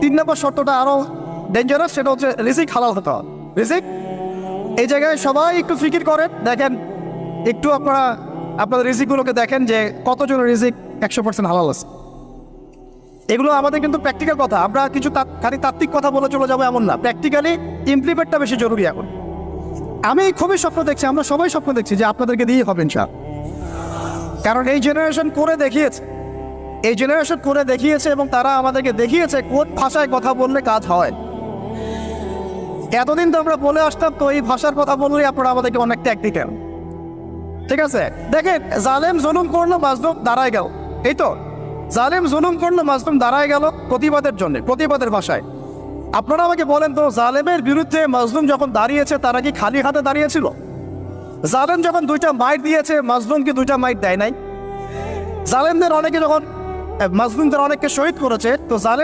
3 নম্বর শর্তটা আরও ডেঞ্জারাস, সেটা হচ্ছে রিজিক হালাল হতে হবে। রিজিক, এই জায়গায় সবাই একটু ফিকির করেন, দেখেন একটু আপনারা আপনাদের রিজিকগুলোকে দেখেন যে কতজনের রিজিক 100% হালাল আছে। এগুলো আমাদের কিন্তু প্র্যাকটিক্যাল কথা, আমরা কিছু খালি তাত্ত্বিক কথা বলে চলে যাবো এমন না, প্র্যাকটিক্যালি ইমপ্লিমেন্টটা বেশি জরুরি এখন। আমি খুবই স্বপ্ন দেখছি, আমরা সবাই স্বপ্ন দেখছি যে আপনাদেরকে দিয়েই হবে ইনশাআল্লাহ। কারণ এই জেনারেশন করে দেখিয়েছে, এই জেনারেশন করে দেখিয়েছে এবং তারা আমাদেরকে দেখিয়েছে কোন ভাষায় কথা বললে কাজ হয়। এতদিন তো আমরা বলে আসতাম, তো এই ভাষার কথা বললে আপনারা আমাদেরকে অনেক ট্যাগ দিতেন। ঠিক আছে, দেখেন জালেম জুলুম করলো, মাজলুম দাঁড়ায় গেল। এই তো জালেম জুলুম করলো, মাজলুম দাঁড়ায় গেল প্রতিবাদের জন্য, প্রতিবাদের ভাষায়। আপনারা আমাকে বলেন তো, জালেমের বিরুদ্ধে মাজলুম যখন দাঁড়িয়েছে তারা কি খালি হাতে দাঁড়িয়েছিল? জালেম যখন 2টা মাইট দিয়েছে, মাজলুম কি 2টা মাইট দেয় নাই? জালেমদের অনেকে যখন মাজলুমদের অনেককে শহীদ করেছে, তো জালেম